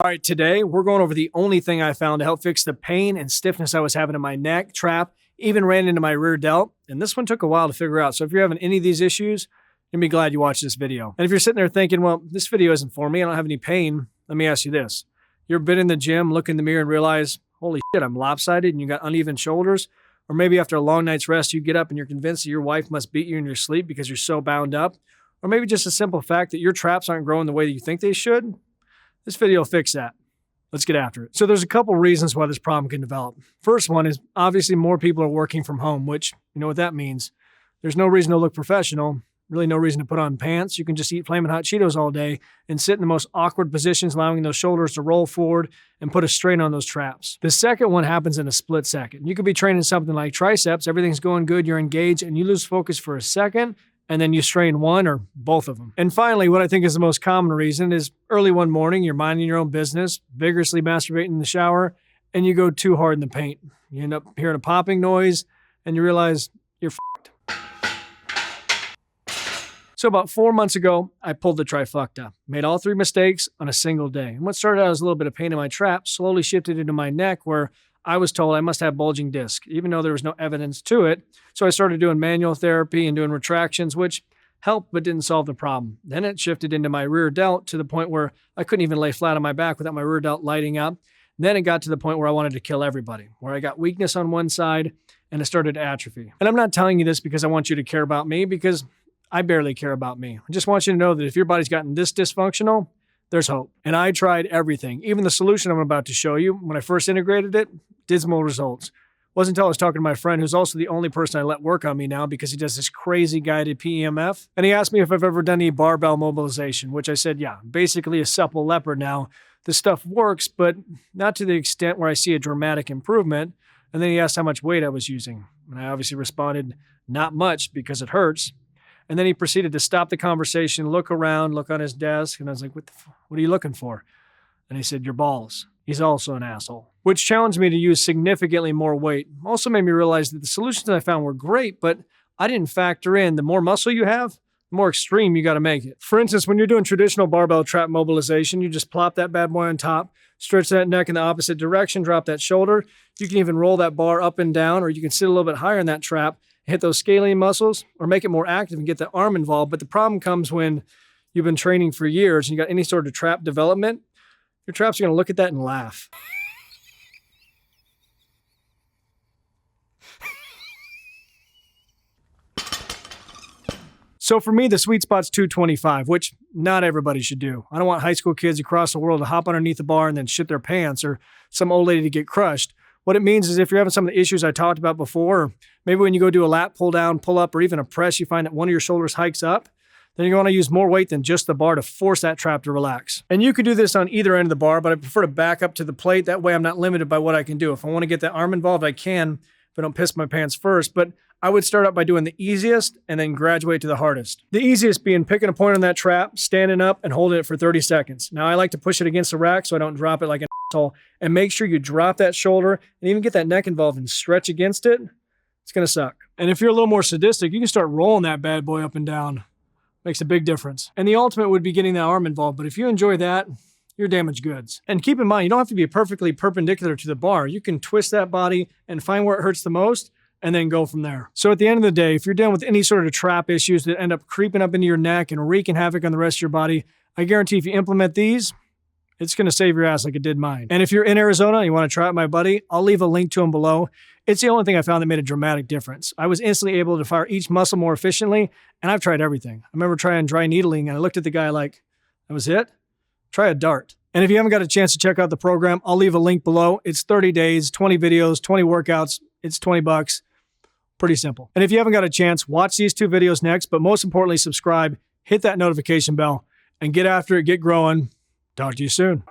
All right, today we're going over the only thing I found to help fix the pain and stiffness I was having in my neck, trap, even ran into my rear delt. And this one took a while to figure out. So if you're having any of these issues, you'll be glad you watched this video. And if you're sitting there thinking, well, this video isn't for me, I don't have any pain, let me ask you this. You ever been in the gym, look in the mirror and realize, holy shit, I'm lopsided and you got uneven shoulders? Or maybe after a long night's rest, you get up and you're convinced that your wife must beat you in your sleep because you're so bound up. Or maybe just a simple fact that your traps aren't growing the way that you think they should. This video will fix that. Let's get after it. So there's a couple reasons why this problem can develop. First one is obviously more people are working from home, which you know what that means. There's no reason to look professional, really no reason to put on pants. You can just eat flaming hot Cheetos all day and sit in the most awkward positions, allowing those shoulders to roll forward and put a strain on those traps. The second one happens in a split second. You could be training something like triceps, everything's going good, you're engaged, and you lose focus for a second, and then you strain one or both of them. And finally, what I think is the most common reason is early one morning, you're minding your own business, vigorously masturbating in the shower, and you go too hard in the paint. You end up hearing a popping noise, and you realize you're f***ed. So about 4 months ago, I pulled the trifecta, made all three mistakes on a single day. And what started out as a little bit of pain in my trap slowly shifted into my neck where I was told I must have bulging disc, even though there was no evidence to it. So I started doing manual therapy and doing retractions, which helped but didn't solve the problem. Then it shifted into my rear delt to the point where I couldn't even lay flat on my back without my rear delt lighting up. Then it got to the point where I wanted to kill everybody, where I got weakness on one side and it started to atrophy. And I'm not telling you this because I want you to care about me, because I barely care about me. I just want you to know that if your body's gotten this dysfunctional, there's hope. And I tried everything. Even the solution I'm about to show you, when I first integrated it, dismal results. Wasn't until I was talking to my friend, who's also the only person I let work on me now because he does this crazy guided PEMF. And he asked me if I've ever done any barbell mobilization, which I said, yeah, basically a Supple Leopard now. This stuff works, but not to the extent where I see a dramatic improvement. And then he asked how much weight I was using. And I obviously responded, not much because it hurts. And then he proceeded to stop the conversation, look around, look on his desk. And I was like, what are you looking for? And he said, your balls. He's also an asshole, which challenged me to use significantly more weight. Also made me realize that the solutions I found were great, but I didn't factor in the more muscle you have, the more extreme you got to make it. For instance, when you're doing traditional barbell trap mobilization, you just plop that bad boy on top, stretch that neck in the opposite direction, drop that shoulder. You can even roll that bar up and down, or you can sit a little bit higher in that trap, hit those scalene muscles, or make it more active and get the arm involved. But the problem comes when you've been training for years and you got any sort of trap development. Your traps are going to look at that and laugh. So for me, the sweet spot's 225, which not everybody should do. I don't want high school kids across the world to hop underneath the bar and then shit their pants, or some old lady to get crushed. What it means is if you're having some of the issues I talked about before, or maybe when you go do a lat pull down, pull up, or even a press, you find that one of your shoulders hikes up, then you're going to use more weight than just the bar to force that trap to relax. And you could do this on either end of the bar, but I prefer to back up to the plate. That way I'm not limited by what I can do. If I want to get that arm involved, I can, if I don't piss my pants first. But I would start out by doing the easiest and then graduate to the hardest. The easiest being picking a point on that trap, standing up and holding it for 30 seconds. Now I like to push it against the rack so I don't drop it like an asshole. And make sure you drop that shoulder and even get that neck involved and stretch against it. It's going to suck. And if you're a little more sadistic, you can start rolling that bad boy up and down. Makes a big difference. And the ultimate would be getting that arm involved. But if you enjoy that, you're damaged goods. And keep in mind, you don't have to be perfectly perpendicular to the bar. You can twist that body and find where it hurts the most and then go from there. So at the end of the day, if you're dealing with any sort of trap issues that end up creeping up into your neck and wreaking havoc on the rest of your body, I guarantee if you implement these, it's going to save your ass like it did mine. And if you're in Arizona and you want to try out my buddy, I'll leave a link to him below. It's the only thing I found that made a dramatic difference. I was instantly able to fire each muscle more efficiently, and I've tried everything. I remember trying dry needling, and I looked at the guy like, that was it? Try a dart. And if you haven't got a chance to check out the program, I'll leave a link below. It's 30 days, 20 videos, 20 workouts. It's $20. Pretty simple. And if you haven't got a chance, watch these two videos next, but most importantly, subscribe, hit that notification bell, and get after it, get growing. Talk to you soon.